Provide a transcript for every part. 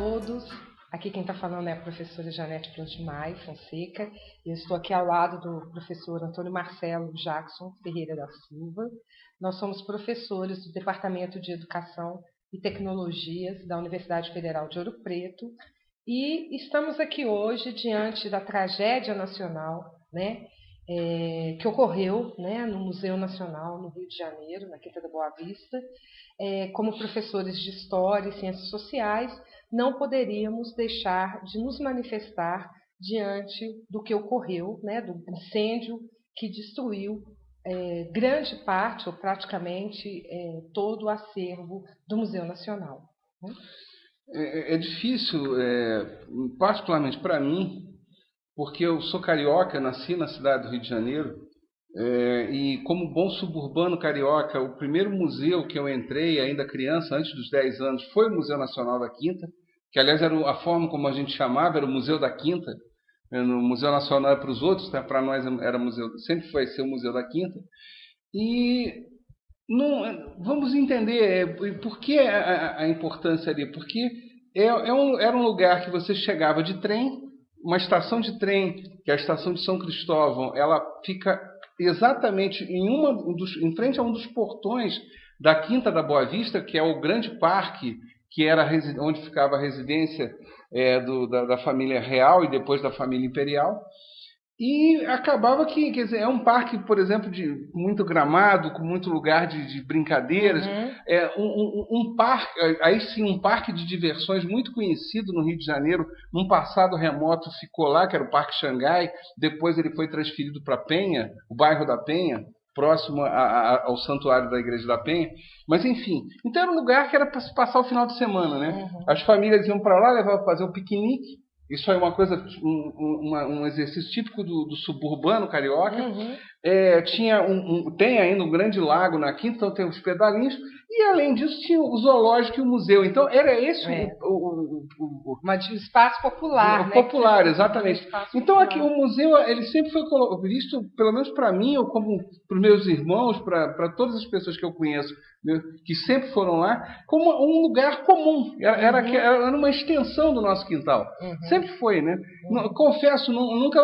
todos. Aqui quem está falando é a professora Janete Plantimai Fonseca. Eu estou aqui ao lado do professor Antônio Marcelo Jackson Ferreira da Silva. Nós somos professores do Departamento de Educação e Tecnologias da Universidade Federal de Ouro Preto e estamos aqui hoje diante da tragédia nacional, né, que ocorreu, né, no Museu Nacional, no Rio de Janeiro, na Quinta da Boa Vista. Como professores de História e Ciências Sociais, não poderíamos deixar de nos manifestar diante do que ocorreu, né, do incêndio que destruiu grande parte, ou praticamente todo o acervo do Museu Nacional. Né? É difícil, particularmente para mim, porque eu sou carioca, nasci na cidade do Rio de Janeiro, e como bom suburbano carioca, o primeiro museu que eu entrei, ainda criança, antes dos 10 anos, foi o Museu Nacional da Quinta, que aliás era a forma como a gente chamava, era o Museu da Quinta. No Museu Nacional era para os outros, tá? Para nós era museu, sempre vai ser o Museu da Quinta. E não, vamos entender por que a importância ali, porque era um lugar que você chegava de trem, uma estação de trem, que é a estação de São Cristóvão, ela fica exatamente em frente a um dos portões da Quinta da Boa Vista, que é o grande parque, que era onde ficava a residência da família real e depois da família imperial. E acabava que, quer dizer, é um parque, por exemplo, de muito gramado, com muito lugar de brincadeiras. Um parque, aí sim, um parque de diversões muito conhecido no Rio de Janeiro. Num passado remoto ficou lá, que era o Parque Xangai. Depois ele foi transferido para Penha, o bairro da Penha, próximo ao santuário da Igreja da Penha. Mas, enfim, então era um lugar que era para se passar o final de semana, né? As famílias iam para lá, levavam para fazer o piquenique. Isso é uma coisa, um exercício típico do suburbano carioca. Tem ainda um grande lago na Quinta, então tem os pedalinhos. E além disso tinha o zoológico e o museu. Então era esse um espaço popular, popular, né? Exatamente. Então popular. Aqui o museu ele sempre foi visto, pelo menos para mim, ou como para os meus irmãos, para todas as pessoas que eu conheço, que sempre foram lá, como um lugar comum. Era uma extensão do nosso quintal. Sempre foi, né? Confesso, nunca,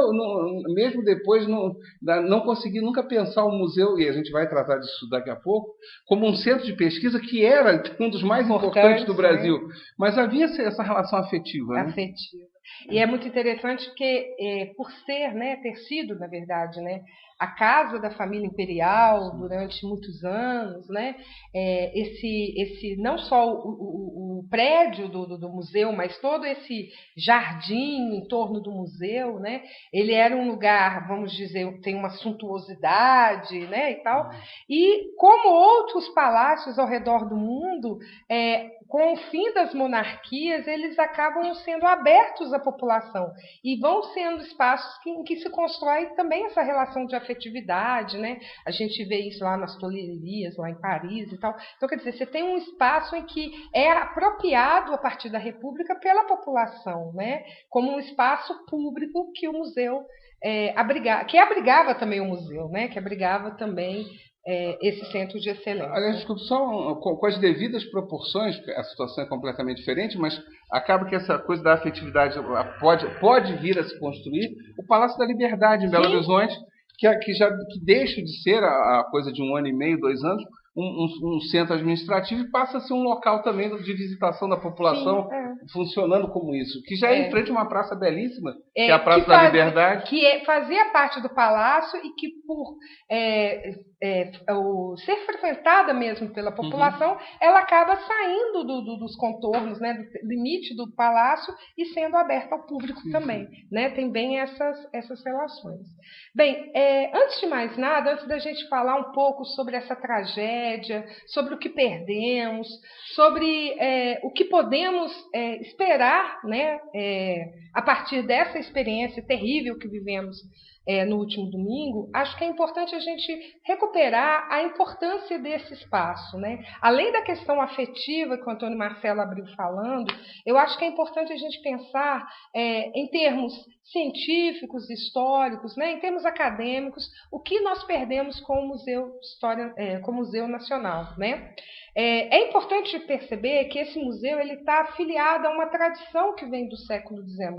mesmo depois, não consegui nunca pensar o museu, e a gente vai tratar disso daqui a pouco, como um centro de pesquisa que era um dos mais importantes do Brasil. Né? Mas havia essa relação afetiva. Afetiva. Né? E é muito interessante porque, por ser, né, ter sido, na verdade, né, a casa da família imperial durante muitos anos, né? Esse não só o prédio do museu, mas todo esse jardim em torno do museu, né? Ele era um lugar, vamos dizer, tem uma suntuosidade, né, e tal. E como outros palácios ao redor do mundo, com o fim das monarquias, eles acabam sendo abertos à população e vão sendo espaços em que se constrói também essa relação de afetividade, né? A gente vê isso lá nas Tuileries, lá em Paris e tal. Então, quer dizer, você tem um espaço em que é apropriado a partir da República pela população, né? Como um espaço público que o museu abrigava também o museu, né? Que abrigava também esse centro de excelência. Aliás, desculpe, só com as devidas proporções, a situação é completamente diferente, mas acaba que essa coisa da afetividade pode vir a se construir. O Palácio da Liberdade, em Belo Horizonte, que deixa de ser a coisa de 1 ano e meio, 2 anos, um centro administrativo e passa a ser um local também de visitação da população, funcionando como isso, que já é em frente a uma praça belíssima, que é a Praça da Liberdade. Que fazia parte do palácio e que, por ser frequentada mesmo pela população, ela acaba saindo dos contornos, né, do limite do palácio e sendo aberta ao público também. Né? Tem bem essas relações. Bem, antes de mais nada, antes da gente falar um pouco sobre essa tragédia, sobre o que perdemos, sobre o que podemos esperar, né, a partir dessa experiência terrível que vivemos no último domingo, acho que é importante a gente recuperar a importância desse espaço, né? Além da questão afetiva que o Antônio Marcelo abriu falando, eu acho que é importante a gente pensar em termos científicos, históricos, né? Em termos acadêmicos, o que nós perdemos com o com o Museu Nacional, né? É importante perceber que esse museu está afiliado a uma tradição que vem do século XIX,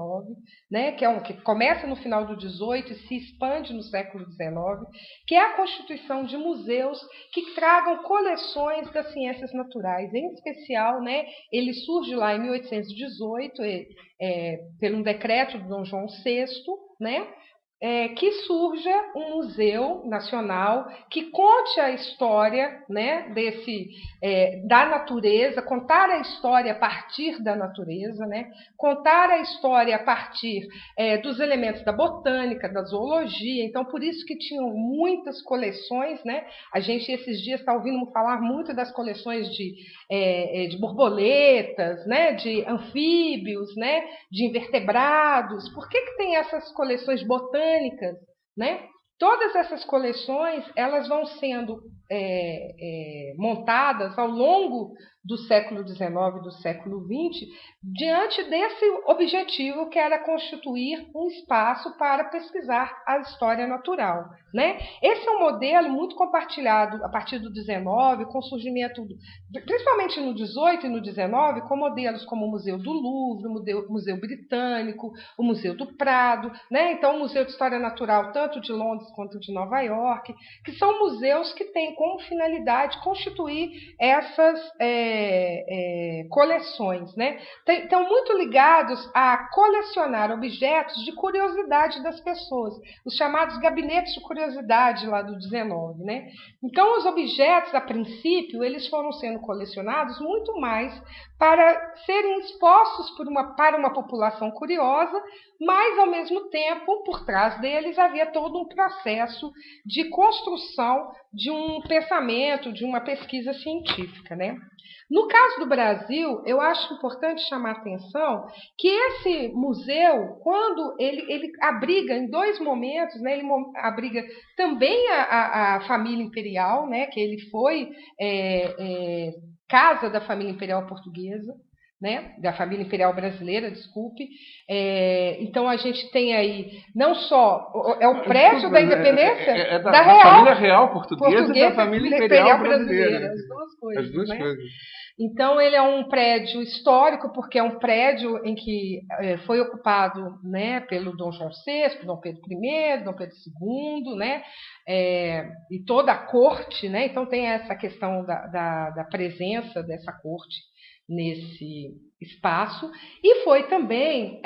né, que começa no final do XVIII e se expande no século XIX, que é a constituição de museus que tragam coleções das ciências naturais. Em especial, né, ele surge lá em 1818, pelo decreto do Dom João VI, né, que surja um museu nacional que conte a história, né, da natureza, contar a história a partir da natureza, né, contar a história a partir dos elementos da botânica, da zoologia. Então, por isso que tinham muitas coleções, né? A gente esses dias está ouvindo falar muito das coleções de borboletas, né, de anfíbios, né, de invertebrados. Por que tem essas coleções botânicas, né? Todas essas coleções elas vão sendo montadas ao longo do século XIX e do século XX, diante desse objetivo que era constituir um espaço para pesquisar a história natural, né? Esse é um modelo muito compartilhado a partir do XIX, com o surgimento, principalmente no XVIII e no XIX, com modelos como o Museu do Louvre, o Museu Britânico, o Museu do Prado, né? Então, o Museu de História Natural, tanto de Londres quanto de Nova York, que são museus que têm como finalidade constituir essas coleções, né? Estão muito ligados a colecionar objetos de curiosidade das pessoas, os chamados gabinetes de curiosidade lá do XIX, né? Então, os objetos, a princípio, eles foram sendo colecionados muito mais para serem expostos para uma população curiosa, mas, ao mesmo tempo, por trás deles havia todo um processo de construção de um pensamento, de uma pesquisa científica, né? No caso do Brasil, eu acho importante chamar a atenção que esse museu, quando ele abriga em dois momentos, né, ele abriga também a família imperial, né, que ele foi casa da família imperial portuguesa, né, da família imperial brasileira, desculpe. Então a gente tem aí não só o prédio da independência da família real portuguesa e da família imperial brasileira. As duas coisas. As duas né? coisas. Então ele é um prédio histórico, porque é um prédio em que foi ocupado, né, pelo Dom João VI, Dom Pedro I, Dom Pedro II, né, e toda a corte, né? Então tem essa questão da presença dessa corte nesse espaço, e foi também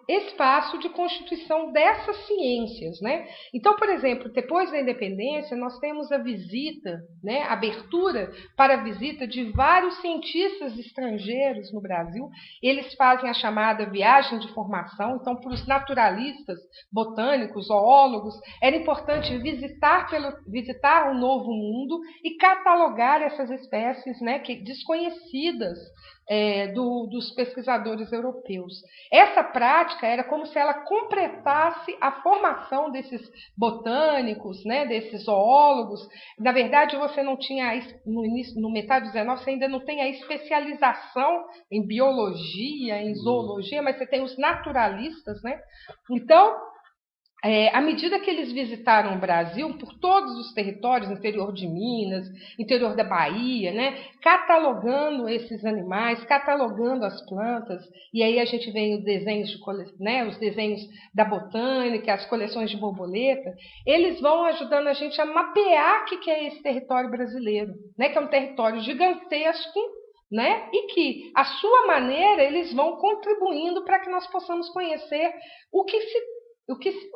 espaço de constituição dessas ciências, né? Então, por exemplo, depois da independência, nós temos a visita, né, a abertura para a visita de vários cientistas estrangeiros no Brasil. Eles fazem a chamada viagem de formação. Então, para os naturalistas, botânicos, zoólogos, era importante visitar um novo mundo e catalogar essas espécies, né, desconhecidas dos pesquisadores europeus. Essa prática era como se ela completasse a formação desses botânicos, né, desses zoólogos. Na verdade, você não tinha, no metade do 19, você ainda não tem a especialização em biologia, em zoologia, mas você tem os naturalistas, né? Então, à medida que eles visitaram o Brasil, por todos os territórios, interior de Minas, interior da Bahia, né, catalogando esses animais, catalogando as plantas, e aí a gente vê os desenhos, né, os desenhos da botânica, as coleções de borboleta, eles vão ajudando a gente a mapear o que é esse território brasileiro, né, que é um território gigantesco, né, e que, à sua maneira, eles vão contribuindo para que nós possamos conhecer o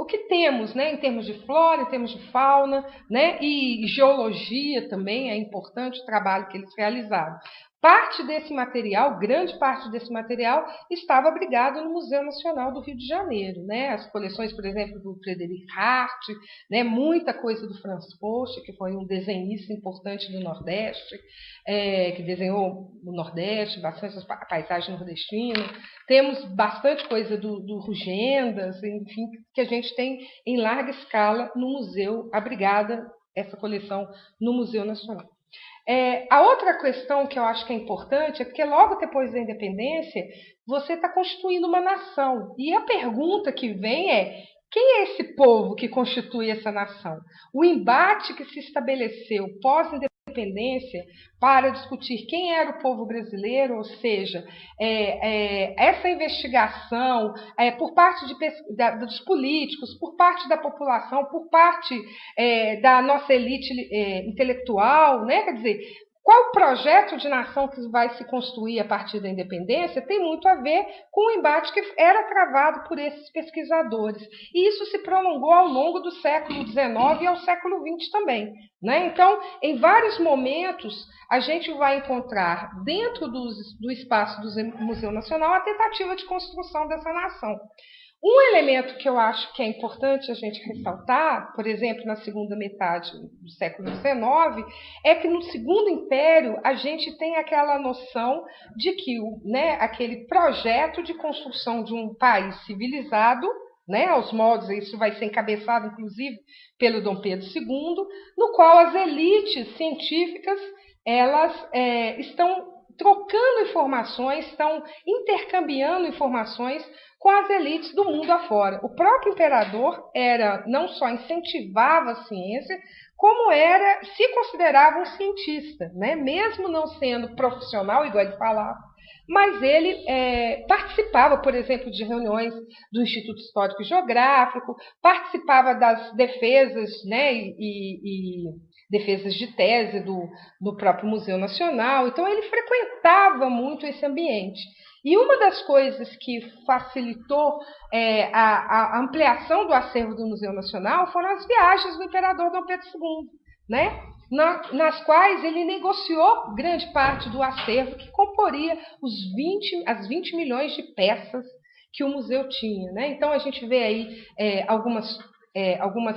que temos, né, em termos de flora, em termos de fauna, né, e geologia também é importante o trabalho que eles realizaram. parte desse material, grande parte desse material, estava abrigado no Museu Nacional do Rio de Janeiro, né? As coleções, por exemplo, do Frederic Hart, né? Muita coisa do Franz Post, que foi um desenhista importante do Nordeste, que desenhou o Nordeste, bastante a paisagem nordestina. Temos bastante coisa do Rugendas, enfim, que a gente tem em larga escala no museu, abrigada essa coleção no Museu Nacional. A outra questão que eu acho que é importante é porque logo depois da independência você está constituindo uma nação. E a pergunta que vem é: quem é esse povo que constitui essa nação? O embate que se estabeleceu pós-independência para discutir quem era o povo brasileiro, ou seja, essa investigação por parte dos políticos, por parte da população, por parte da nossa elite intelectual, né? Quer dizer, qual o projeto de nação que vai se construir a partir da independência tem muito a ver com o embate que era travado por esses pesquisadores. E isso se prolongou ao longo do século XIX e ao século XX também, né? Então, em vários momentos, a gente vai encontrar dentro do espaço do Museu Nacional a tentativa de construção dessa nação. Um elemento que eu acho que é importante a gente ressaltar, por exemplo, na segunda metade do século XIX, é que no Segundo Império a gente tem aquela noção de que aquele projeto de construção de um país civilizado, né, aos moldes, isso vai ser encabeçado inclusive pelo Dom Pedro II, no qual as elites científicas elas estão trocando informações, estão intercambiando informações com as elites do mundo afora. O próprio imperador não só incentivava a ciência, como se considerava um cientista, né? Mesmo não sendo profissional, igual ele falava, mas ele participava, por exemplo, de reuniões do Instituto Histórico e Geográfico, participava das defesas, né, e defesas de tese do próprio Museu Nacional. Então, ele frequentava muito esse ambiente. E uma das coisas que facilitou a ampliação do acervo do Museu Nacional foram as viagens do imperador Dom Pedro II, né? Nas quais ele negociou grande parte do acervo que comporia as 20 milhões de peças que o museu tinha, né? Então, a gente vê aí algumas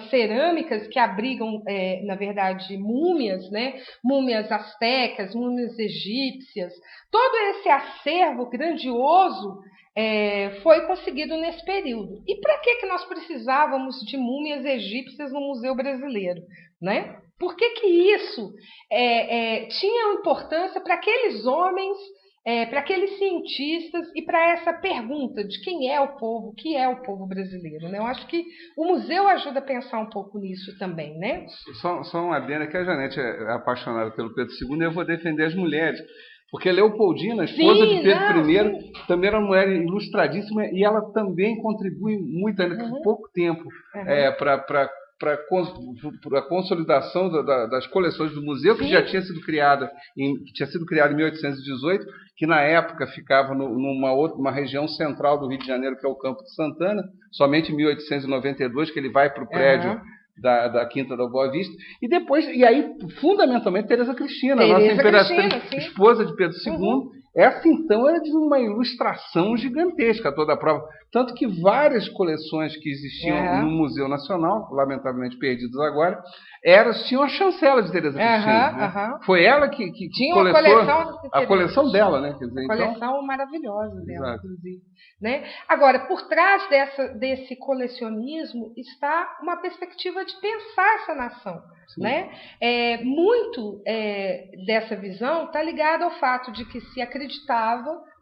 cerâmicas que abrigam, na verdade, múmias, né? Múmias astecas, múmias egípcias. Todo esse acervo grandioso foi conseguido nesse período. E para que nós precisávamos de múmias egípcias no Museu Brasileiro, né? Por que isso tinha importância para aqueles homens, para aqueles cientistas e para essa pergunta de quem é o povo, o que é o povo brasileiro, né? Eu acho que o museu ajuda a pensar um pouco nisso também, né? Só uma adenda, que a Janete é apaixonada pelo Pedro II, e eu vou defender as mulheres. Porque Leopoldina, esposa de Pedro I, também era uma mulher ilustradíssima, e ela também contribui muito, ainda por pouco tempo, para a consolidação das coleções do museu, que já tinha sido criada em 1818, que na época ficava numa região central do Rio de Janeiro, que é o Campo de Santana, somente em 1892 que ele vai para o prédio da Quinta da Boa Vista, e aí, fundamentalmente, Teresa Cristina, a nossa imperatriz, esposa de Pedro II. Essa, então, era de uma ilustração gigantesca, toda a prova. Tanto que várias coleções que existiam no Museu Nacional, lamentavelmente perdidas agora, tinham a chancela de Teresa Cristina. Né? Foi ela que tinha coletou a coleção dela, né? Quer dizer, coleção maravilhosa dela, inclusive. Né? Agora, por trás desse colecionismo está uma perspectiva de pensar essa nação. Né? Muito dessa visão está ligada ao fato de que se acreditava,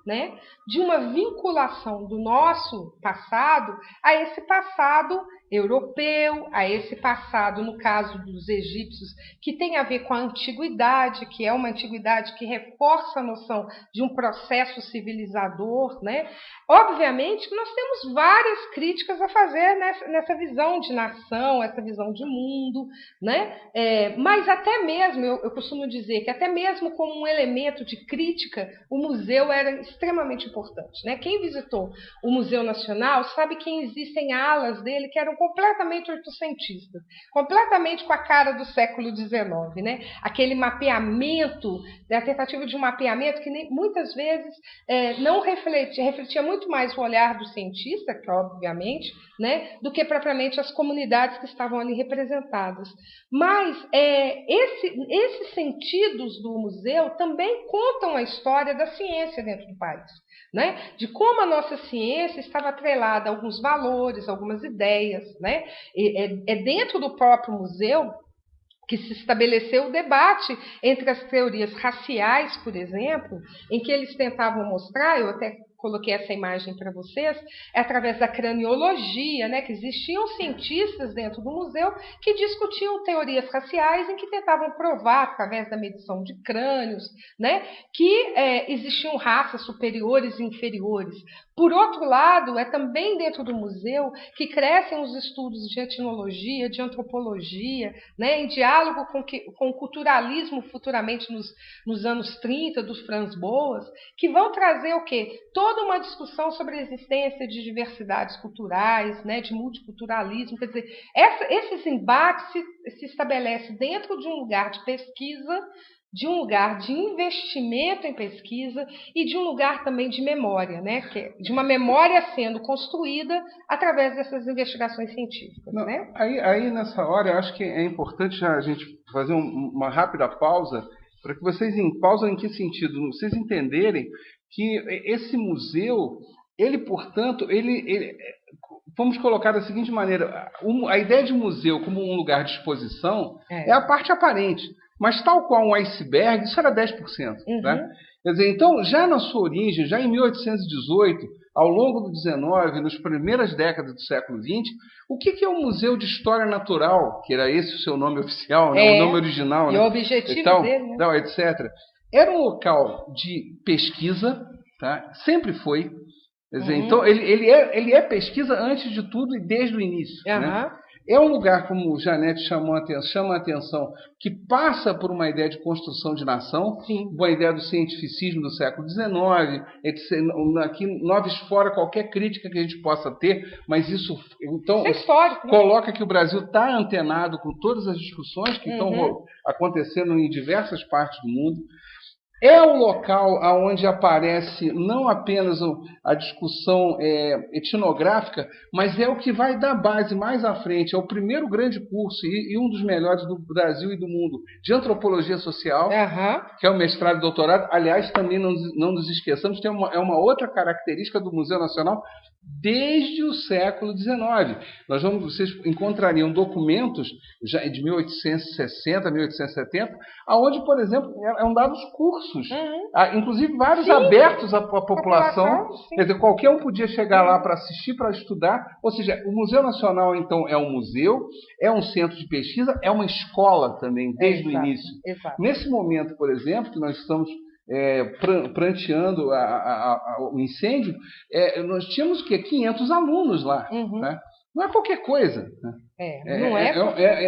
né, de uma vinculação do nosso passado a esse passado europeu, a esse passado, no caso dos egípcios, que tem a ver com a antiguidade, que é uma antiguidade que reforça a noção de um processo civilizador, né? Obviamente que nós temos várias críticas a fazer nessa visão de nação, essa visão de mundo, né? Mas até mesmo, eu costumo dizer que até mesmo como um elemento de crítica, o museu era extremamente importante, né? Quem visitou o Museu Nacional sabe que existem alas dele que eram completamente oitocentistas, completamente com a cara do século XIX, né? Aquele mapeamento, a tentativa de um mapeamento que muitas vezes não refletia muito mais o olhar do cientista, que obviamente, né, do que propriamente as comunidades que estavam ali representadas. Mas esses sentidos do museu também contam a história da ciência dentro do país, né? De como a nossa ciência estava atrelada a alguns valores, algumas ideias, né? Dentro do próprio museu que se estabeleceu o debate entre as teorias raciais, por exemplo, em que eles tentavam mostrar, eu até coloquei essa imagem para vocês, através da craniologia, né, que existiam cientistas dentro do museu que discutiam teorias raciais em que tentavam provar, através da medição de crânios, né, que existiam raças superiores e inferiores. Por outro lado, é também dentro do museu que crescem os estudos de etnologia, de antropologia, né, em diálogo com o culturalismo futuramente nos anos 30, dos Franz Boas, que vão trazer o quê? Toda uma discussão sobre a existência de diversidades culturais, né, de multiculturalismo. Quer dizer, esses embates se estabelecem dentro de um lugar de pesquisa, de um lugar de investimento em pesquisa e de um lugar também de memória, né? De uma memória sendo construída através dessas investigações científicas. Não, né? Aí, nessa hora, eu acho que é importante a gente fazer uma rápida pausa, para que vocês, pausa em que sentido? Vocês entenderem que esse museu, ele, portanto, vamos colocar da seguinte maneira, a ideia de museu como um lugar de exposição é a parte aparente. Mas tal qual um iceberg, isso era 10%. Uhum. Né? Quer dizer, então, já na sua origem, já em 1818, ao longo do 19, nas primeiras décadas do século XX, o que é o Museu de História Natural, que era esse o seu nome oficial, né? O nome original, e né? o objetivo dele, né? etc. Era um local de pesquisa, tá? Sempre foi. Quer dizer, então, ele é pesquisa antes de tudo e desde o início. Né? É um lugar, como o Janete chama a atenção, que passa por uma ideia de construção de nação, Sim. uma ideia do cientificismo do século XIX, aqui nove fora qualquer crítica que a gente possa ter, mas isso então é histórico, né? Coloca que o Brasil está antenado com todas as discussões que estão acontecendo em diversas partes do mundo. É o local onde aparece não apenas a discussão etnográfica, mas é o que vai dar base mais à frente. É o primeiro grande curso, e um dos melhores do Brasil e do mundo, de antropologia social, que é o mestrado e doutorado. Aliás, também não nos esqueçamos, é uma outra característica do Museu Nacional desde o século XIX. Vocês encontrariam documentos já de 1860, 1870, onde, por exemplo, eram dados cursos, inclusive vários abertos à população. Quer dizer, qualquer um podia chegar lá para assistir, para estudar. Ou seja, o Museu Nacional, então, é um museu, é um centro de pesquisa, é uma escola também, desde o início. Exato. Nesse momento, por exemplo, que nós estamos pranteando o incêndio, nós tínhamos 500 alunos lá. Né? Não é qualquer coisa. Né?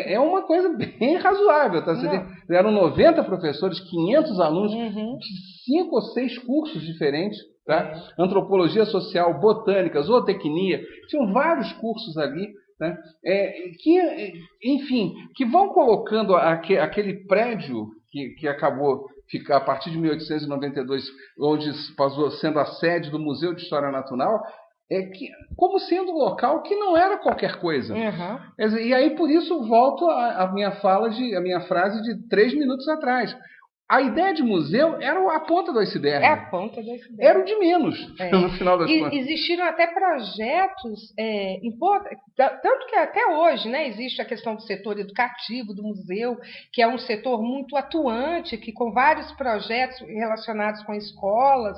É uma coisa bem razoável. Tá? Eram 90 professores, 500 alunos, de 5 ou 6 cursos diferentes. Tá? Antropologia social, botânica, zootecnia, tinham vários cursos ali. Né? Que vão colocando aquele prédio que acabou ficar a partir de 1892, onde passou sendo a sede do Museu de História Natural, como sendo um local que não era qualquer coisa. E aí, por isso, volto à minha frase de 3 minutos atrás. A ideia de museu era a ponta do iceberg. É a ponta do iceberg. Era o de menos, no final das contas. Existiram até projetos importantes, tanto que até hoje, né, existe a questão do setor educativo do museu, que é um setor muito atuante, que com vários projetos relacionados com escolas.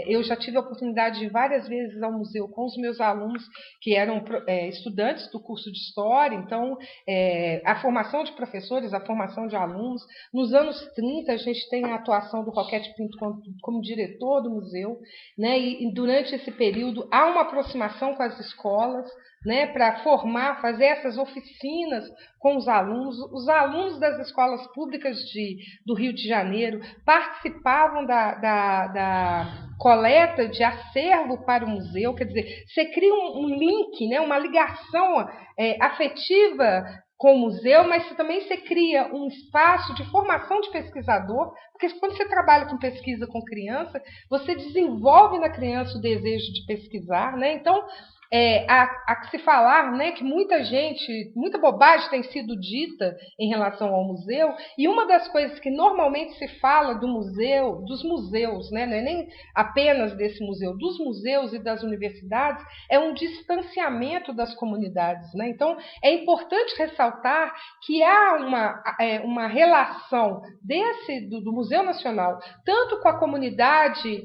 Eu já tive a oportunidade de ir várias vezes ao museu com os meus alunos, que eram estudantes do curso de História. Então, a formação de professores, a formação de alunos, nos anos 30, a gente tem a atuação do Roquete Pinto como diretor do museu, né? E durante esse período há uma aproximação com as escolas, né, para formar, fazer essas oficinas com os alunos. Os alunos das escolas públicas do Rio de Janeiro participavam da coleta de acervo para o museu. Quer dizer, você cria um link, né, uma ligação afetiva com o museu, mas também você cria um espaço de formação de pesquisador, porque quando você trabalha com pesquisa com criança, você desenvolve na criança o desejo de pesquisar, né? Então, há que se falar, né, que muita bobagem tem sido dita em relação ao museu, e uma das coisas que normalmente se fala do museu, dos museus, né, não é nem apenas desse museu, dos museus e das universidades, é um distanciamento das comunidades, né? Então, é importante ressaltar que há uma relação do Museu Nacional, tanto com a comunidade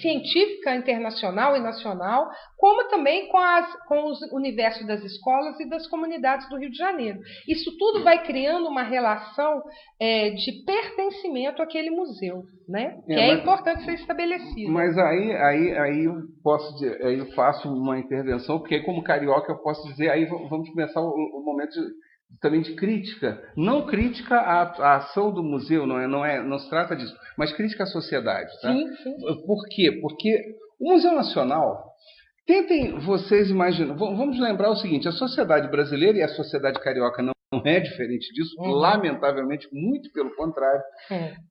científica internacional e nacional, como também com os universos das escolas e das comunidades do Rio de Janeiro. Isso tudo vai criando uma relação de pertencimento àquele museu, né? Que é importante ser estabelecido. Mas aí eu faço uma intervenção, porque como carioca eu posso dizer, aí vamos começar o momento também de crítica, não crítica à ação do museu, não se trata disso, mas crítica à sociedade. Tá? Sim. Por quê? Porque o Museu Nacional, tentem vocês imaginar, vamos lembrar o seguinte, a sociedade brasileira e a sociedade carioca não é diferente disso, lamentavelmente, muito pelo contrário.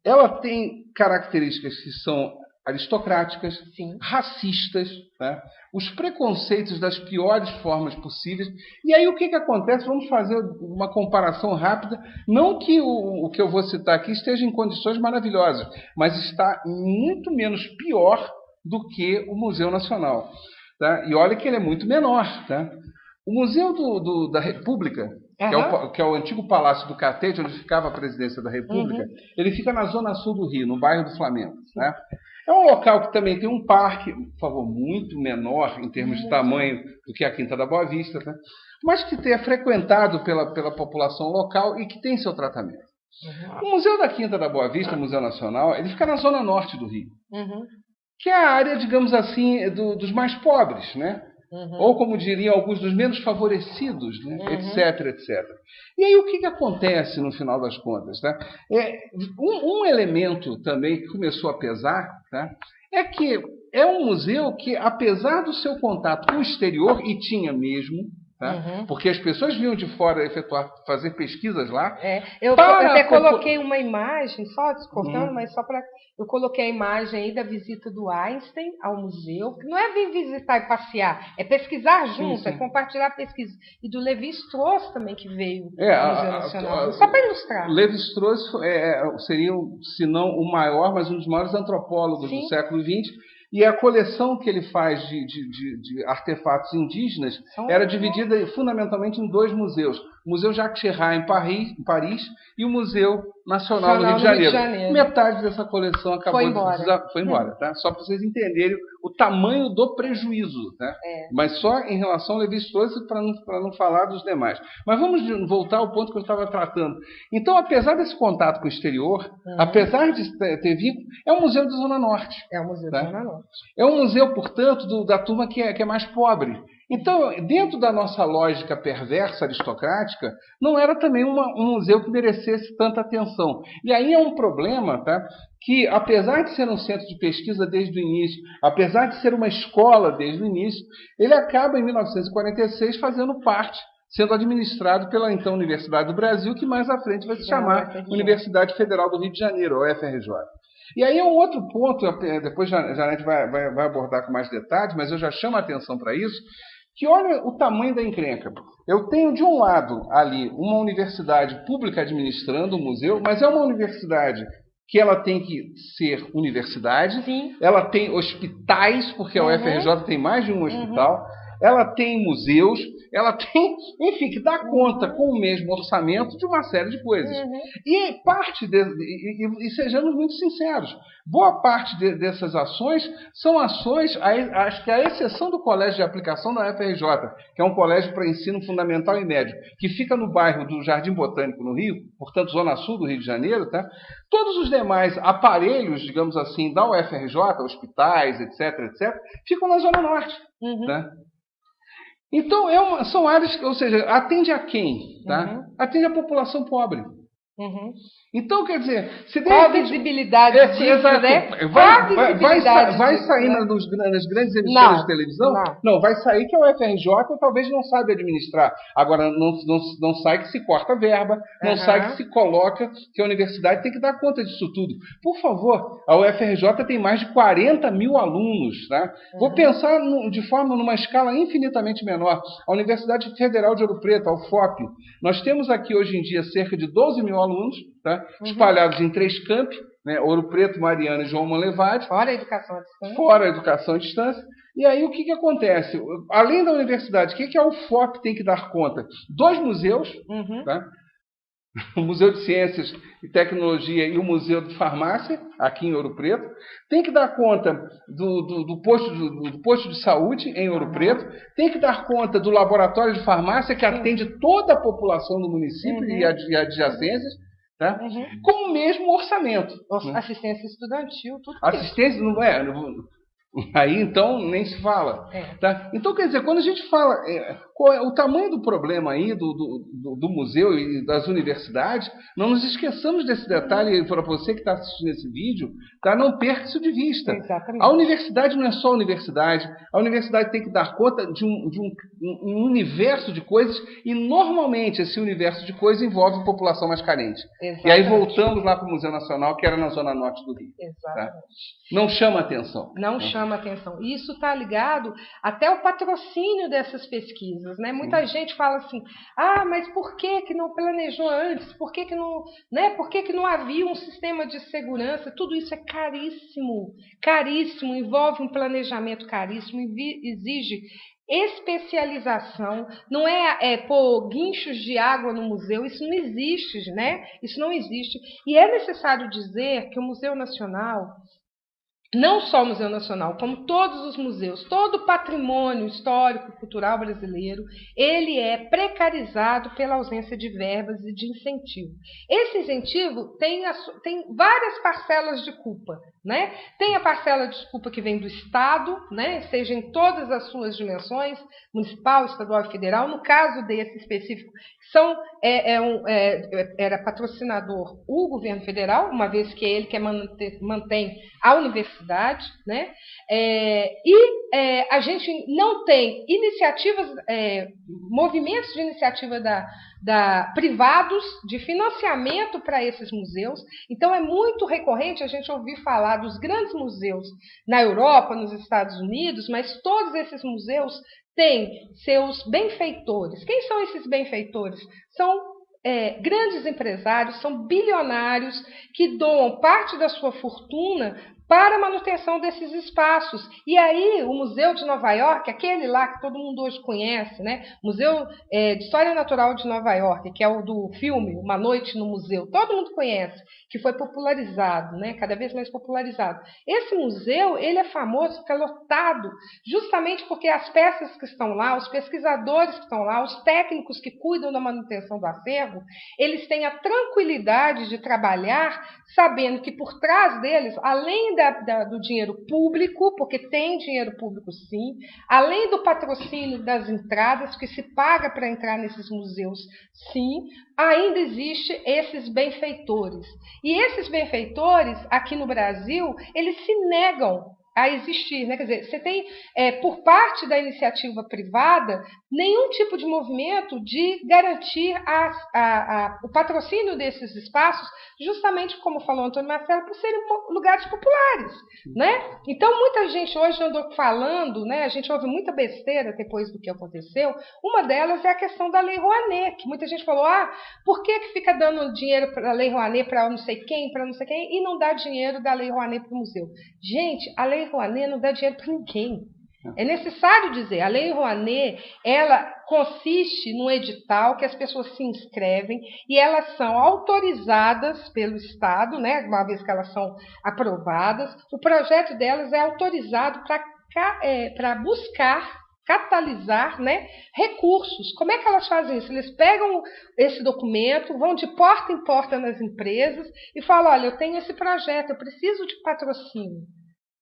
Ela tem características que são aristocráticas, sim, racistas, né? Os preconceitos das piores formas possíveis. E aí o que acontece? Vamos fazer uma comparação rápida. Não que o que eu vou citar aqui esteja em condições maravilhosas, mas está muito menos pior do que o Museu Nacional. Tá? E olha que ele é muito menor. Tá? O Museu da República, que é o antigo Palácio do Catete, onde ficava a presidência da República, ele fica na zona sul do Rio, no bairro do Flamengo. Né? É um local que também tem um parque, por favor, muito menor em termos de tamanho do que a Quinta da Boa Vista, tá? Mas que é frequentado pela população local e que tem seu tratamento. O Museu da Quinta da Boa Vista, o Museu Nacional, ele fica na zona norte do Rio, que é a área, digamos assim, dos mais pobres, né? Ou, como diriam alguns, dos menos favorecidos, né? etc. E aí o que acontece no final das contas? Tá? Um elemento também que começou a pesar, tá? É que é um museu que, apesar do seu contato com o exterior, e tinha mesmo, tá? Porque as pessoas vinham de fora fazer pesquisas lá. Eu até coloquei uma imagem, só descortando, mas só para... Eu coloquei a imagem aí da visita do Einstein ao museu, que não é vir visitar e passear, é pesquisar junto, é compartilhar pesquisa. E do Lévi-Strauss também, que veio ao Museu Nacional. Só para ilustrar. Lévi-Strauss seria, se não o maior, mas um dos maiores antropólogos do século XX. E a coleção que ele faz de artefatos indígenas era dividida fundamentalmente em dois museus. O Museu Jacques Chirac em Paris e o Museu Nacional do Rio de Janeiro. Metade dessa coleção acabou foi embora. Tá? Só para vocês entenderem o tamanho do prejuízo. Tá? Mas só em relação ao Lévi-Strauss, para não falar dos demais. Mas vamos voltar ao ponto que eu estava tratando. Então, apesar desse contato com o exterior, apesar de ter vínculo, é um museu da Zona Norte. É um museu da Zona Norte. É um museu, portanto, da turma que é mais pobre. Então, dentro da nossa lógica perversa aristocrática, não era também um museu que merecesse tanta atenção. E aí é um problema, tá? Que, apesar de ser um centro de pesquisa desde o início, apesar de ser uma escola desde o início, ele acaba, em 1946, fazendo parte, sendo administrado pela então Universidade do Brasil, que mais à frente vai se chamar Universidade Federal do Rio de Janeiro, ou UFRJ. E aí é um outro ponto, depois a Janete vai abordar com mais detalhes, mas eu já chamo a atenção para isso, que olha o tamanho da encrenca. Eu tenho, de um lado, ali, uma universidade pública administrando o museu, mas é uma universidade que ela tem que ser universidade, ela tem hospitais, porque a UFRJ tem mais de um hospital, ela tem museus, ela tem, enfim, que dá conta com o mesmo orçamento de uma série de coisas. E parte e sejamos muito sinceros, boa parte dessas ações são ações, acho que a exceção do Colégio de Aplicação da UFRJ, que é um colégio para ensino fundamental e médio, que fica no bairro do Jardim Botânico, no Rio, portanto, zona sul do Rio de Janeiro, tá? Todos os demais aparelhos, digamos assim, da UFRJ, hospitais, etc., ficam na zona norte. Tá? Então, são áreas, ou seja, atende a quem? Tá? Atende a população pobre. Então, quer dizer, se de repente, a visibilidade disso, exato, né? Vai sair nas grandes emissoras de televisão? Não, vai sair que a UFRJ talvez não sabe administrar. Agora, não sai que se corta a verba, não sai que se coloca que a universidade tem que dar conta disso tudo. Por favor, a UFRJ tem mais de 40 mil alunos. Tá? Vou pensar numa escala infinitamente menor. A Universidade Federal de Ouro Preto, a UFOP, nós temos aqui hoje em dia cerca de 12 mil alunos, tá? Espalhados em 3 campi, né? Ouro Preto, Mariana e João Monlevade. Fora a educação à distância. Fora a educação à distância. E aí o que acontece? Além da universidade, o que a UFOP tem que dar conta? 2 museus, tá? O Museu de Ciências e Tecnologia e o Museu de Farmácia, aqui em Ouro Preto. Tem que dar conta do posto de saúde em Ouro Preto. Tem que dar conta do laboratório de farmácia, que atende toda a população do município e adjacências. Tá? Com o mesmo orçamento. Assistência estudantil, tudo assistência, não é... Aí, então, nem se fala. Tá? Então, quer dizer, quando a gente fala qual é o tamanho do problema aí do museu e das universidades, não nos esqueçamos desse detalhe para você que está assistindo esse vídeo, tá? Não perca isso de vista. Exatamente. A universidade não é só a universidade tem que dar conta de um universo de coisas e, normalmente, esse universo de coisas envolve a população mais carente. Exatamente. E aí voltamos lá para o Museu Nacional, que era na zona norte do Rio. Exatamente. Tá? Não chama atenção. Não chama atenção. Isso está ligado até ao patrocínio dessas pesquisas, né? Muita gente fala assim, mas por que não planejou antes? Por que não, né? Por que não havia um sistema de segurança? Tudo isso é caríssimo, caríssimo, envolve um planejamento caríssimo, exige especialização, não pôr guinchos de água no museu, isso não existe, né? Isso não existe. E é necessário dizer que o Museu Nacional, não só o Museu Nacional, como todos os museus, todo o patrimônio histórico e cultural brasileiro, ele é precarizado pela ausência de verbas e de incentivo. Esse incentivo tem várias parcelas de culpa, né? Tem a parcela de culpa que vem do Estado, né? Seja em todas as suas dimensões, municipal, estadual e federal. No caso desse específico, era patrocinador o governo federal, uma vez que é ele que mantém a universidade, né? A gente não tem iniciativas, movimentos de iniciativa privados de financiamento para esses museus. Então é muito recorrente a gente ouvir falar dos grandes museus na Europa, nos Estados Unidos, mas todos esses museus têm seus benfeitores. Quem são esses benfeitores? São grandes empresários, são bilionários que doam parte da sua fortuna para a manutenção desses espaços. E aí o Museu de Nova York, aquele lá que todo mundo hoje conhece, né? Museu de História Natural de Nova York, que é o do filme Uma Noite no Museu, todo mundo conhece, que foi popularizado, né? Cada vez mais popularizado. Esse museu, ele é famoso, fica lotado, justamente porque as peças que estão lá, os pesquisadores que estão lá, os técnicos que cuidam da manutenção do acervo, eles têm a tranquilidade de trabalhar sabendo que por trás deles, além do dinheiro público, porque tem dinheiro público sim, além do patrocínio das entradas, que se paga para entrar nesses museus sim, ainda existe esses benfeitores. E esses benfeitores, aqui no Brasil, eles se negam a existir, né? Quer dizer, você tem, por parte da iniciativa privada, nenhum tipo de movimento de garantir o patrocínio desses espaços, justamente como falou Antônio Marcelo, por serem lugares populares, né? Então, muita gente hoje andou falando, né? A gente ouve muita besteira depois do que aconteceu. Uma delas é a questão da Lei Rouanet, que muita gente falou, por que fica dando dinheiro para a Lei Rouanet para não sei quem, e não dá dinheiro da Lei Rouanet para o museu? Gente, a Lei Rouanet não dá dinheiro para ninguém. É necessário dizer, a Lei Rouanet, ela consiste num edital que as pessoas se inscrevem e elas são autorizadas pelo Estado, né, uma vez que elas são aprovadas, o projeto delas é autorizado para buscar, catalisar, né, recursos. Como é que elas fazem isso? Eles pegam esse documento, vão de porta em porta nas empresas e falam, olha, eu tenho esse projeto, eu preciso de patrocínio,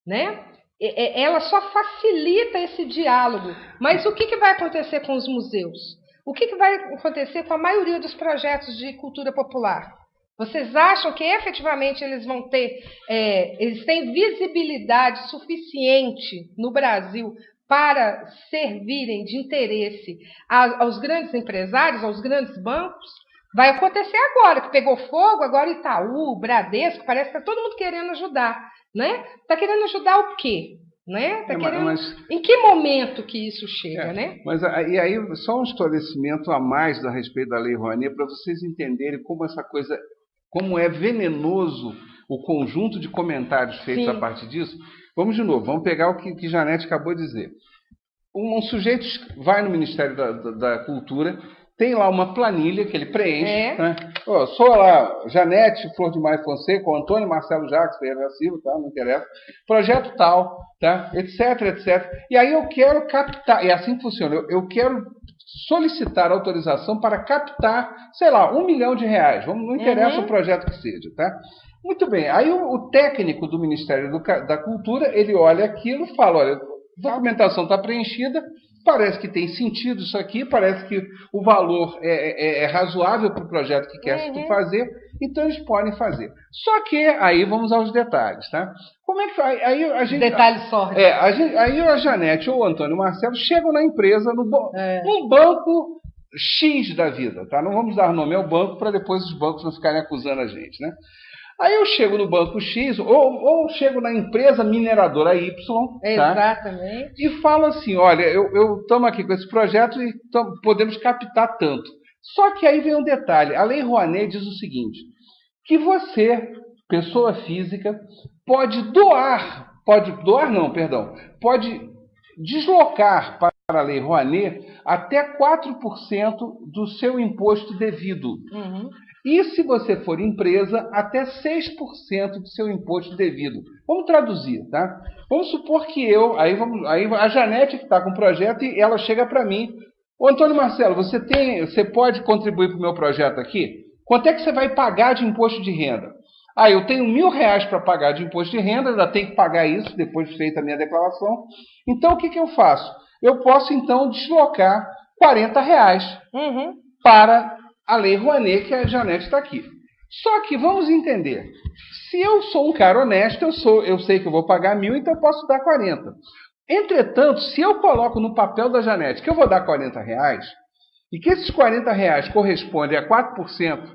né? Ela só facilita esse diálogo. Mas o que vai acontecer com os museus? O que vai acontecer com a maioria dos projetos de cultura popular? Vocês acham que efetivamente eles vão ter, eles têm visibilidade suficiente no Brasil para servirem de interesse aos grandes empresários, aos grandes bancos? Vai acontecer agora, que pegou fogo, agora Itaú, Bradesco, parece que está todo mundo querendo ajudar. Né? Está querendo ajudar o quê? Né? Tá querendo... Em que momento que isso chega? Né? Mas e aí, só um esclarecimento a mais a respeito da Lei Rouanet, para vocês entenderem como essa coisa, como é venenoso o conjunto de comentários feitos a partir disso. Vamos de novo, vamos pegar o que Janete acabou de dizer. Um sujeito vai no Ministério da Cultura, tem lá uma planilha que ele preenche. Né? Sou lá, Janete Flor de Maio Fonseca, Antônio Marcelo Jacques Ferreira da Silva, tá? Não interessa. Projeto tal, tá? Etc, etc. E aí eu quero captar, e assim funciona, eu quero solicitar autorização para captar, sei lá, R$1 milhão. Não interessa o projeto que seja, tá? Muito bem. Aí o técnico do Ministério da Cultura, ele olha aquilo e fala, olha, a documentação está preenchida, parece que tem sentido isso aqui, parece que o valor é razoável para o projeto que quer se fazer, então eles podem fazer. Só que aí vamos aos detalhes, tá? Como é que aí a gente detalhes sórdidos. Aí a Janete ou o Antônio Marcelo chegam na empresa num banco X da vida, tá? Não vamos dar nome ao banco para depois os bancos não ficarem acusando a gente, né? Aí eu chego no banco X, ou chego na empresa mineradora Y, tá? Exatamente. E falo assim, olha, eu estamos aqui com esse projeto e podemos captar tanto. Só que aí vem um detalhe, a Lei Rouanet diz o seguinte, que você, pessoa física, pode deslocar para a Lei Rouanet até 4% do seu imposto devido. E se você for empresa, até 6% do seu imposto devido. Vamos traduzir, tá? Vamos supor que aí a Janete que está com o projeto e ela chega para mim, ô Antônio Marcelo, você pode contribuir para o meu projeto aqui? Quanto é que você vai pagar de imposto de renda? Eu tenho R$1.000 para pagar de imposto de renda, ainda tenho que pagar isso depois de feita a minha declaração. Então o que eu faço? Eu posso então deslocar R$40 para a Lei Rouanet, que a Janete está aqui. Só que vamos entender, se eu sou um cara honesto, eu sei que eu vou pagar 1.000, então eu posso dar 40. Entretanto, se eu coloco no papel da Janete que eu vou dar R$40, e que esses R$40 correspondem a 4%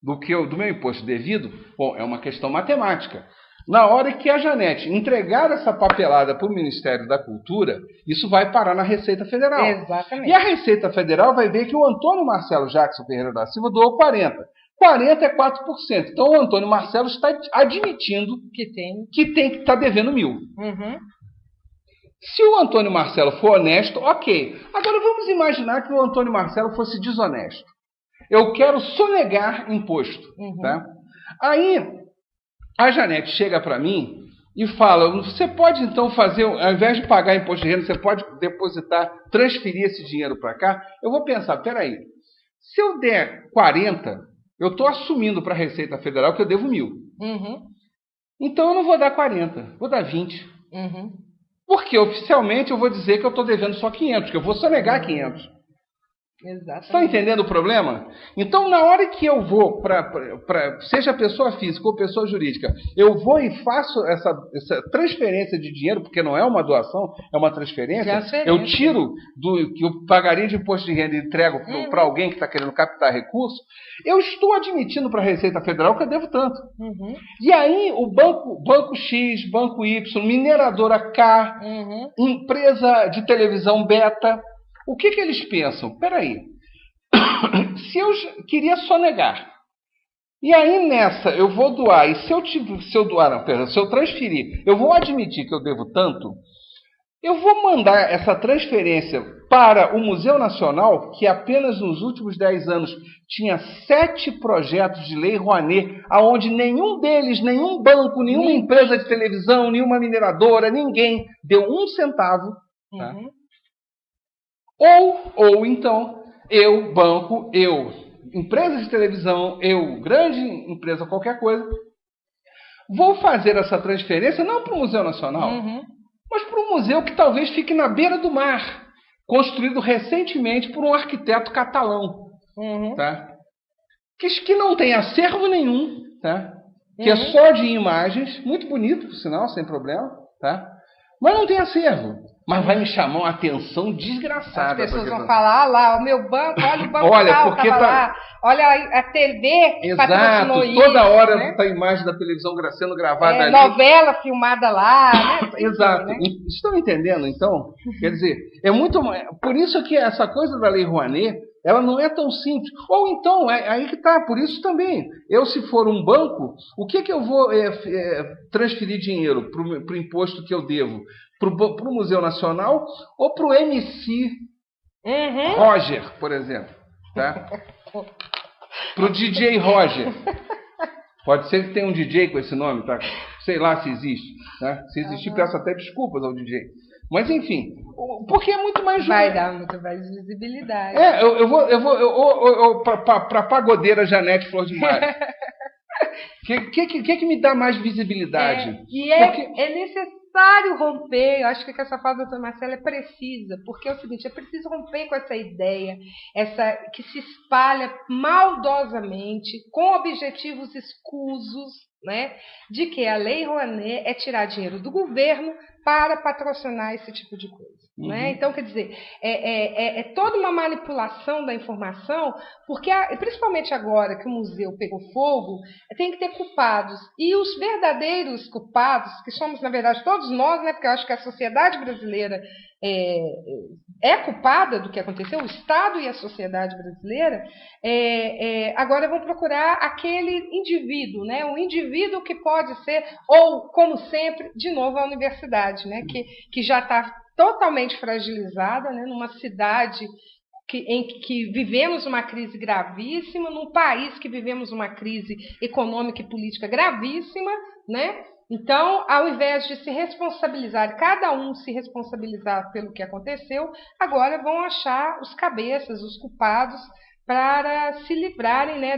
do meu imposto devido, bom, é uma questão matemática. Na hora que a Janete entregar essa papelada para o Ministério da Cultura, isso vai parar na Receita Federal. Exatamente. E a Receita Federal vai ver que o Antônio Marcelo Jacques Ferreira da Silva doou 40%. 40% é 4%. Então o Antônio Marcelo está admitindo que está devendo 1.000. Se o Antônio Marcelo for honesto, ok. Agora vamos imaginar que o Antônio Marcelo fosse desonesto. Eu quero sonegar imposto. Tá? Aí a Janete chega para mim e fala, você pode então fazer, ao invés de pagar imposto de renda, você pode depositar, transferir esse dinheiro para cá? Eu vou pensar, peraí, se eu der 40, eu estou assumindo para a Receita Federal que eu devo 1.000. Então eu não vou dar 40, vou dar 20. Porque oficialmente eu vou dizer que eu estou devendo só 500, que eu vou sonegar 500. Exatamente. Estão entendendo o problema? Então, na hora que eu vou, seja pessoa física ou pessoa jurídica, eu vou e faço essa transferência de dinheiro, porque não é uma doação, é uma transferência. Eu tiro do que eu pagaria de imposto de renda e entrego para alguém que está querendo captar recurso, eu estou admitindo para a Receita Federal que eu devo tanto. E aí o banco X, banco Y, mineradora K, empresa de televisão Beta, o que eles pensam? Peraí, se eu queria sonegar, e aí nessa eu vou doar, e se eu transferir, eu vou admitir que eu devo tanto, Eu vou mandar essa transferência para o Museu Nacional, que apenas nos últimos 10 anos tinha 7 projetos de lei Rouanet, aonde nenhum deles, nenhum banco, nenhuma empresa de televisão, nenhuma mineradora, ninguém deu um centavo. Tá? Ou então, eu, banco, eu, empresa de televisão, eu, grande empresa, qualquer coisa, vou fazer essa transferência não para o Museu Nacional, mas para um museu que talvez fique na beira do mar, construído recentemente por um arquiteto catalão, tá? Que não tem acervo nenhum, tá? Que é só de imagens, muito bonito, por sinal, sem problema, tá? Mas não tem acervo. Mas vai me chamar uma atenção desgraçada. As pessoas vão falar, lá, o meu banco, olha o banco olha, tal, porque lá, olha a TV que patrocinou isso. Toda hora está a imagem da televisão sendo gravada ali. Novela filmada lá, né? Exato. Né? Estão entendendo, então? Quer dizer, é muito... Por isso que essa coisa da Lei Rouanet, ela não é tão simples. Ou então, aí que está, por isso também. Eu, se for um banco, o que eu vou transferir dinheiro para o imposto que eu devo? Para o Museu Nacional ou para o MC Roger, por exemplo. Tá? Para o DJ Roger. Pode ser que tenha um DJ com esse nome, tá? Sei lá se existe. Tá? Se existir, peço até desculpas ao DJ. Mas, enfim, porque é muito mais justo. Vai dar muito mais visibilidade. Eu vou para a pagodeira Janete Flor de Maio. Que me dá mais visibilidade? É necessário romper, eu acho que essa fala da doutora Marcela é precisa, porque é o seguinte, é preciso romper com essa ideia, que se espalha maldosamente, com objetivos escusos, né, de que a Lei Rouanet é tirar dinheiro do governo para patrocinar esse tipo de coisa. Né? Então, quer dizer, é toda uma manipulação da informação, porque principalmente agora que o museu pegou fogo, tem que ter culpados. E os verdadeiros culpados, que somos, na verdade, todos nós, né? Porque eu acho que a sociedade brasileira é culpada do que aconteceu, o Estado e a sociedade brasileira, agora vão procurar aquele indivíduo, né? Um indivíduo que pode ser, ou, como sempre, de novo, a universidade, né? Que já está totalmente fragilizada, né, numa cidade em que vivemos uma crise gravíssima, num país que vivemos uma crise econômica e política gravíssima, né? Então, ao invés de se responsabilizar, cada um se responsabilizar pelo que aconteceu, agora vão achar os cabeças, os culpados, para se livrarem, né,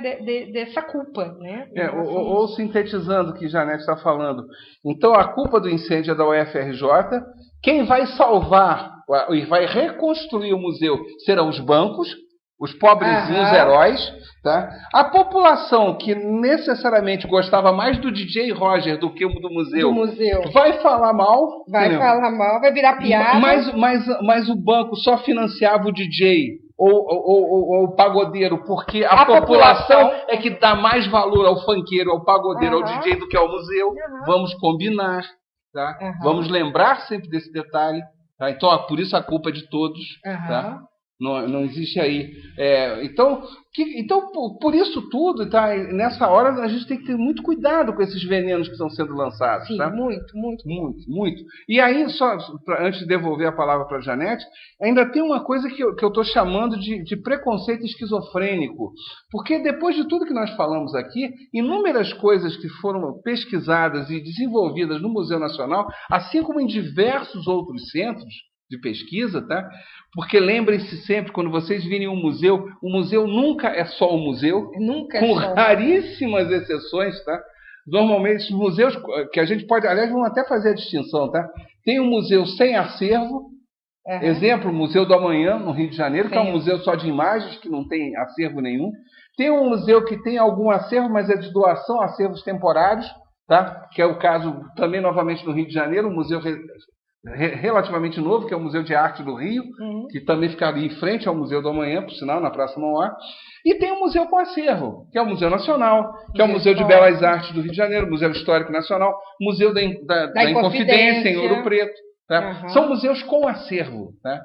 dessa culpa. Né? Ou sintetizando o que Janete está falando, então a culpa do incêndio é da UFRJ, quem vai salvar e vai reconstruir o museu serão os bancos, os pobrezinhos heróis. Tá? A população que necessariamente gostava mais do DJ Roger do que do museu, vai falar mal. Vai virar piada. Mas o banco só financiava o DJ ou o pagodeiro, porque a população é que dá mais valor ao funkeiro, ao pagodeiro, ao DJ do que ao museu. Vamos combinar. Tá? Vamos lembrar sempre desse detalhe. Tá? Então, por isso a culpa é de todos. Tá? Não existe aí. Então, por isso tudo, tá? Nessa hora a gente tem que ter muito cuidado com esses venenos que estão sendo lançados. Sim, tá? muito. E aí, antes de devolver a palavra para a Janete, ainda tem uma coisa que eu estou chamando de preconceito esquizofrênico. Porque depois de tudo que nós falamos aqui, inúmeras coisas que foram pesquisadas e desenvolvidas no Museu Nacional, assim como em diversos outros centros de pesquisa, tá? Porque lembrem-se sempre, quando vocês virem o museu nunca é só o museu, com raríssimas exceções, tá? Normalmente, os museus que a gente pode, aliás, vamos até fazer a distinção, tá? Tem um museu sem acervo, exemplo, o Museu do Amanhã, no Rio de Janeiro, que é um museu só de imagens, que não tem acervo nenhum. Tem um museu que tem algum acervo, mas é de doação, acervos temporários, tá? Que é o caso também, novamente, no Rio de Janeiro, um museu relativamente novo, que é o Museu de Arte do Rio, que também fica ali em frente ao Museu do Amanhã, por sinal, na Praça Mauá. E tem um museu com acervo, que é o Museu Nacional, que é o Museu de Belas Artes do Rio de Janeiro, Museu Histórico Nacional, Museu da Inconfidência, em Ouro Preto. Tá? São museus com acervo. Tá?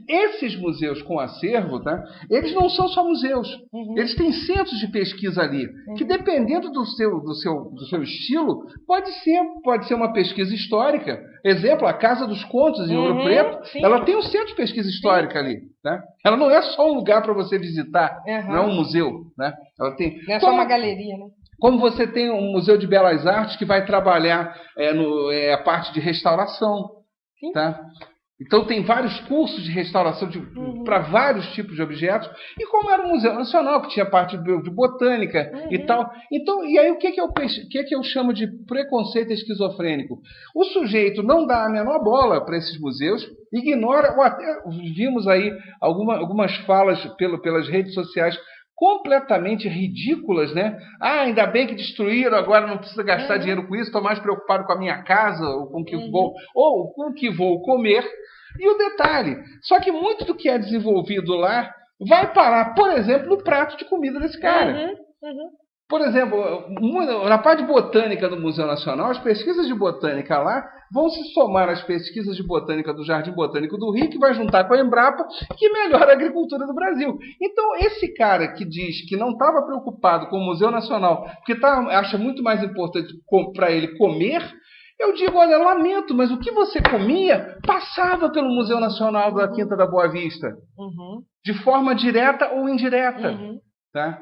Esses museus com acervo, tá? Eles não são só museus. Eles têm centros de pesquisa ali, que dependendo do seu estilo, pode ser uma pesquisa histórica. Exemplo, a Casa dos Contos em Ouro Preto, ela tem um centro de pesquisa histórica ali. Tá? Ela não é só um lugar para você visitar, não é um museu. Né? Ela tem, não é só uma galeria, né? Como você tem um Museu de Belas Artes que vai trabalhar a parte de restauração. Tá? Então tem vários cursos de restauração para vários tipos de objetos. E como era um Museu Nacional, que tinha parte de botânica e tal. Então, e aí o que eu chamo de preconceito esquizofrênico? O sujeito não dá a menor bola para esses museus, ignora, ou até vimos aí algumas falas pelas redes sociais completamente ridículas, né? Ainda bem que destruíram, agora não precisa gastar dinheiro com isso, estou mais preocupado com a minha casa, ou com o que vou comer. E o detalhe, só que muito do que é desenvolvido lá vai parar, por exemplo, no prato de comida desse cara. Por exemplo, na parte de botânica do Museu Nacional, as pesquisas de botânica lá vão se somar às pesquisas de botânica do Jardim Botânico do Rio, que vai juntar com a Embrapa, que melhora a agricultura do Brasil. Então, esse cara que diz que não estava preocupado com o Museu Nacional, porque acha muito mais importante para ele comer, eu digo, olha, lamento, mas o que você comia passava pelo Museu Nacional da Quinta da Boa Vista, de forma direta ou indireta. Tá?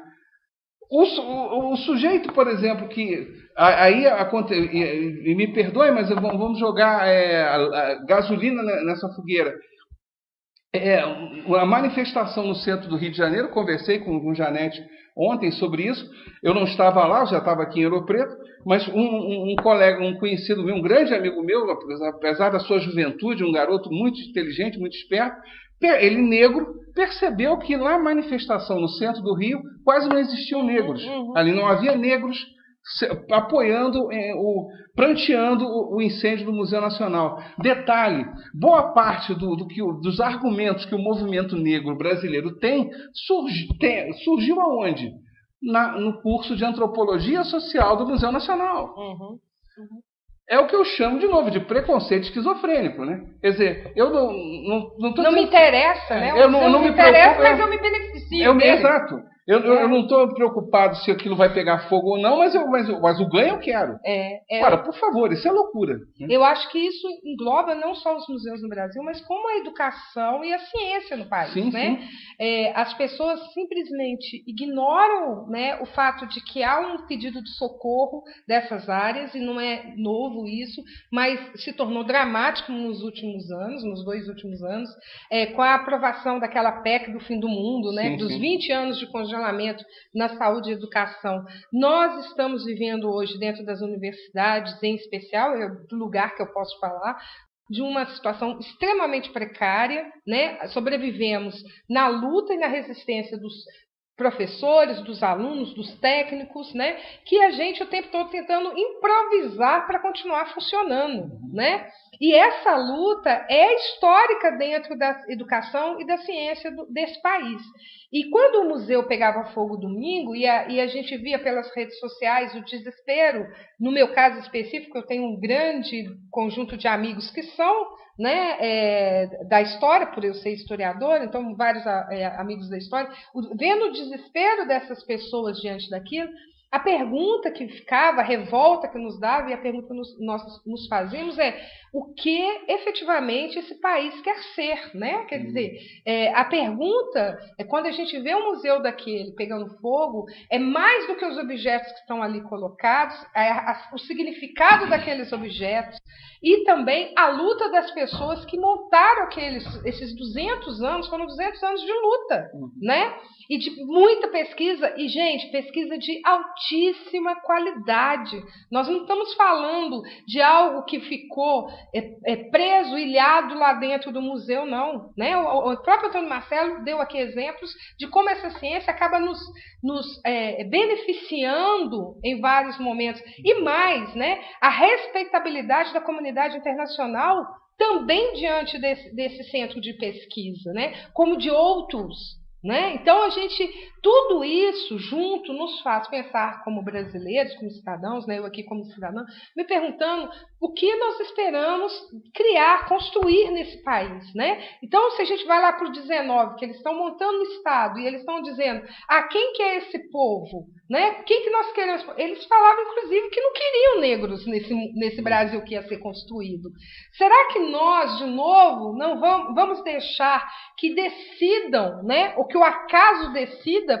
O sujeito, por exemplo, que aí acontece, e me perdoe, mas vamos jogar gasolina nessa fogueira. A manifestação no centro do Rio de Janeiro, conversei com o Janete ontem sobre isso. Eu não estava lá, eu já estava aqui em Ouro Preto, mas um colega, um conhecido meu, um grande amigo meu, apesar da sua juventude, um garoto muito inteligente, muito esperto, ele negro, percebeu que na manifestação no centro do Rio quase não existiam negros. Ali não havia negros apoiando, pranteando o incêndio do Museu Nacional. Detalhe, boa parte dos argumentos que o movimento negro brasileiro tem surgiu aonde? No curso de Antropologia Social do Museu Nacional. É o que eu chamo, de novo, de preconceito esquizofrênico, né? Quer dizer, eu não me interessa, né? Eu não me interessa, mas eu me beneficio dele. Exato. Eu não estou preocupado se aquilo vai pegar fogo ou não, mas o ganho eu quero. Agora, por favor, isso é loucura. Eu acho que isso engloba não só os museus no Brasil, mas como a educação e a ciência no país. Né? As pessoas simplesmente ignoram, né, o fato de que há um pedido de socorro dessas áreas, e não é novo isso, mas se tornou dramático nos últimos anos, nos 2 últimos anos, com a aprovação daquela PEC do fim do mundo, né, dos 20 anos de congelamento na saúde e educação. Nós estamos vivendo hoje, dentro das universidades, em especial, do lugar que eu posso falar, de uma situação extremamente precária, né? Sobrevivemos na luta e na resistência dos professores, dos alunos, dos técnicos, né? Que a gente o tempo todo tentando improvisar para continuar funcionando, né? E essa luta é histórica dentro da educação e da ciência desse país. E quando o museu pegava fogo domingo, e a gente via pelas redes sociais o desespero, no meu caso específico, eu tenho um grande conjunto de amigos que são, né, da história, por eu ser historiadora, então vários amigos da história, vendo o desespero dessas pessoas diante daquilo, a pergunta que ficava, a revolta que nos dava, e a pergunta que nós nos fazíamos é: o que efetivamente esse país quer ser, né? Quer dizer, a pergunta é, quando a gente vê um museu daquele pegando fogo, é mais do que os objetos que estão ali colocados, o significado daqueles objetos e também a luta das pessoas que montaram esses 200 anos, foram 200 anos de luta, né? E de muita pesquisa, e gente, pesquisa de altíssima qualidade. Nós não estamos falando de algo que ficou preso, ilhado lá dentro do museu, não. Né? O próprio Antônio Marcelo deu aqui exemplos de como essa ciência acaba nos beneficiando em vários momentos. E mais, né, a respeitabilidade da comunidade internacional também diante desse centro de pesquisa, né, como de outros. Né? Então, tudo isso junto nos faz pensar como brasileiros, como cidadãos, né? Eu aqui como cidadã, me perguntando o que nós esperamos criar, construir nesse país. Né? Então, se a gente vai lá para o 19, que eles estão montando o Estado e eles estão dizendo, quem que é esse povo? Né? Quem que nós queremos? Eles falavam, inclusive, que não queriam negros nesse Brasil que ia ser construído. Será que nós, de novo, não vamos deixar que decidam, né? Ou que o acaso decida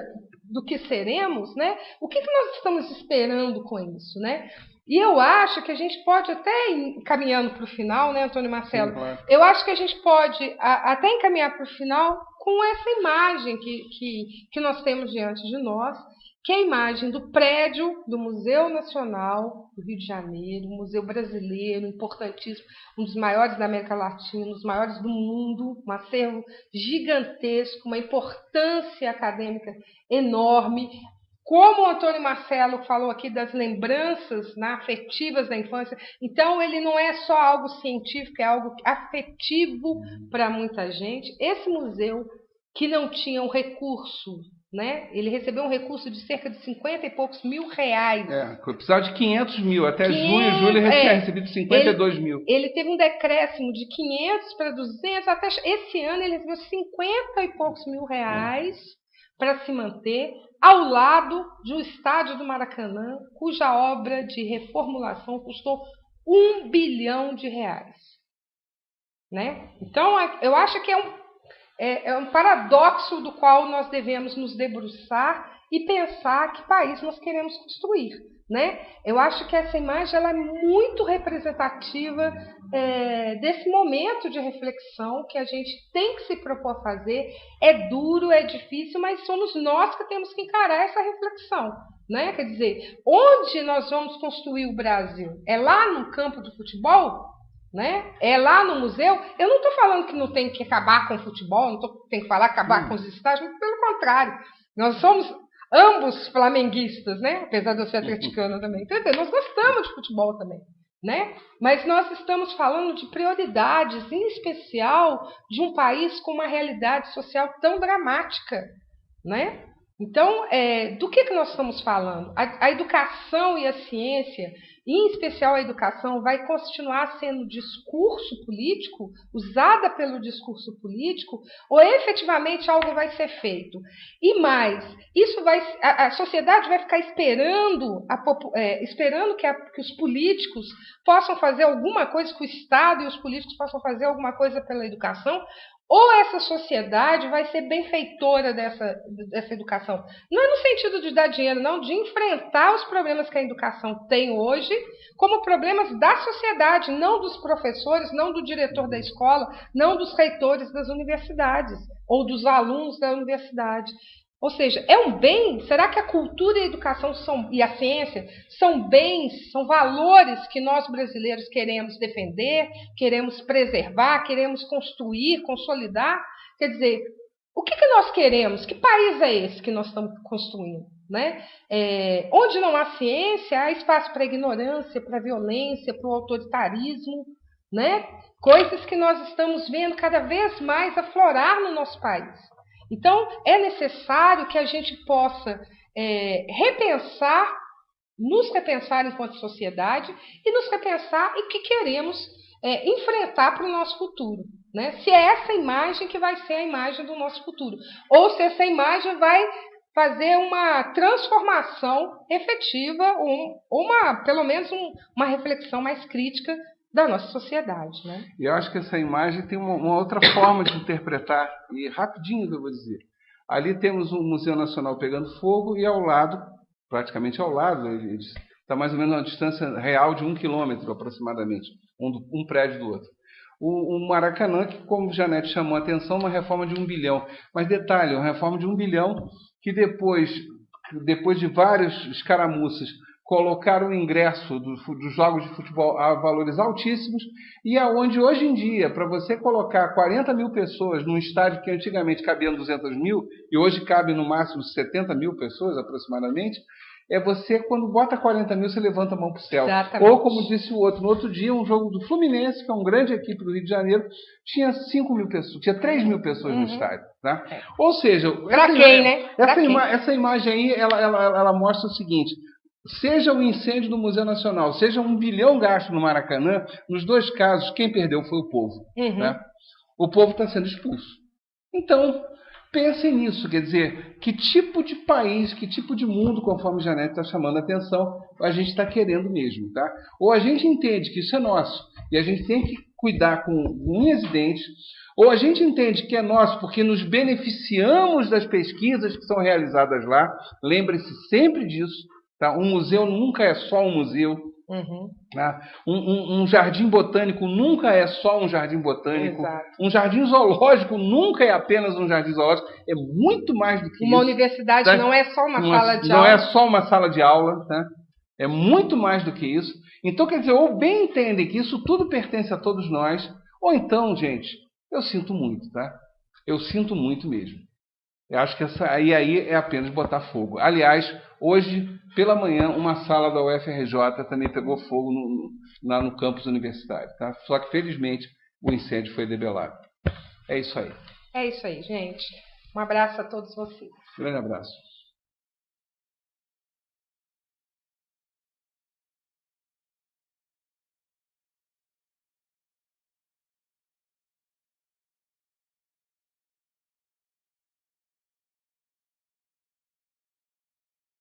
do que seremos, né? O que nós estamos esperando com isso, né? E eu acho que a gente pode até ir caminhando para o final, né, Antônio Marcelo? Sim, claro. Eu acho que a gente pode até encaminhar para o final com essa imagem que nós temos diante de nós, que é a imagem do prédio do Museu Nacional do Rio de Janeiro, um museu brasileiro, importantíssimo, um dos maiores da América Latina, um dos maiores do mundo, um acervo gigantesco, uma importância acadêmica enorme. Como o Antônio Marcelo falou aqui das lembranças, né, afetivas da infância, então ele não é só algo científico, é algo afetivo para muita gente. Esse museu, que não tinha um recurso, né? Ele recebeu um recurso de cerca de 50 e poucos mil reais. Precisava de 500 mil. Até junho e julho ele tinha recebido 52 mil. Ele teve um decréscimo de 500 para 200. Até esse ano ele recebeu 50 e poucos mil reais para se manter ao lado de um estádio do Maracanã, cuja obra de reformulação custou R$1 bilhão. Né? Então, eu acho que é um paradoxo do qual nós devemos nos debruçar e pensar que país nós queremos construir. Né? Eu acho que essa imagem ela é muito representativa desse momento de reflexão que a gente tem que se propor a fazer. É duro, é difícil, mas somos nós que temos que encarar essa reflexão. Né? Quer dizer, onde nós vamos construir o Brasil? É lá no campo de futebol? Né? É lá no museu? Eu não estou falando que não tem que acabar com o futebol, não tem que falar acabar com os estádios, mas pelo contrário. Nós somos ambos flamenguistas, né? Apesar de eu ser atleticana também. Então, nós gostamos de futebol também. Né? Mas nós estamos falando de prioridades, em especial de um país com uma realidade social tão dramática. Né? Então, do que nós estamos falando? A educação e a ciência, em especial a educação, vai continuar sendo discurso político, usada pelo discurso político, ou efetivamente algo vai ser feito? E mais, a sociedade vai ficar esperando que os políticos possam fazer alguma coisa, que o Estado e os políticos possam fazer alguma coisa pela educação? Ou essa sociedade vai ser benfeitora dessa educação? Não é no sentido de dar dinheiro, não, de enfrentar os problemas que a educação tem hoje como problemas da sociedade, não dos professores, não do diretor da escola, não dos reitores das universidades ou dos alunos da universidade. Ou seja, é um bem? Será que a cultura e a educação e a ciência são bens, são valores que nós brasileiros queremos defender, queremos preservar, queremos construir, consolidar? Quer dizer, o que nós queremos? Que país é esse que nós estamos construindo? Né? Onde não há ciência, há espaço para a ignorância, para a violência, para o autoritarismo, né? Coisas que nós estamos vendo cada vez mais aflorar no nosso país. Então, é necessário que a gente possa nos repensar enquanto sociedade e nos repensar em que queremos enfrentar para o nosso futuro. Né? Se é essa imagem que vai ser a imagem do nosso futuro, ou se essa imagem vai fazer uma transformação efetiva, ou pelo menos uma reflexão mais crítica da nossa sociedade. Né? E eu acho que essa imagem tem uma outra forma de interpretar, e rapidinho que eu vou dizer. Ali temos o Museu Nacional pegando fogo e ao lado, praticamente ao lado, está mais ou menos a uma distância real de 1 quilômetro aproximadamente, um prédio do outro. O Maracanã, que como Janete chamou a atenção, uma reforma de 1 bilhão. Mas detalhe, uma reforma de 1 bilhão que depois de vários escaramuças, colocaram o ingresso dos jogos de futebol a valores altíssimos e aonde hoje em dia, para você colocar 40 mil pessoas num estádio que antigamente cabiam 200 mil e hoje cabe no máximo 70 mil pessoas aproximadamente, é você, quando bota 40 mil, você levanta a mão para o céu. Exatamente. Ou, como disse o outro, no outro dia, um jogo do Fluminense, que é uma grande equipe do Rio de Janeiro, tinha 5 mil pessoas, tinha 3 mil pessoas no estádio. Tá? Ou seja, pra quem, né? Essa imagem aí, ela mostra o seguinte: seja o incêndio do Museu Nacional, seja 1 bilhão gasto no Maracanã, nos dois casos, quem perdeu foi o povo. Né? O povo está sendo expulso. Então, pensem nisso, quer dizer, que tipo de país, que tipo de mundo, conforme Janete está chamando a atenção, a gente está querendo mesmo, tá? Ou a gente entende que isso é nosso e a gente tem que cuidar com unhas e dentes, ou a gente entende que é nosso porque nos beneficiamos das pesquisas que são realizadas lá, lembre-se sempre disso, tá? Um museu nunca é só um museu. Tá? Um jardim botânico nunca é só um jardim botânico. Exato. Um jardim zoológico nunca é apenas um jardim zoológico. É muito mais do que isso. Uma universidade tá? não é só uma sala de aula. Não é só uma sala de aula. Tá? É muito mais do que isso. Então, quer dizer, ou bem entendem que isso tudo pertence a todos nós, ou então, gente, eu sinto muito, tá? Eu sinto muito mesmo. Eu acho que aí é apenas botar fogo. Aliás, hoje, pela manhã, uma sala da UFRJ também pegou fogo lá no campus universitário. Tá? Só que, felizmente, o incêndio foi debelado. É isso aí. É isso aí, gente. Um abraço a todos vocês. Grande abraço.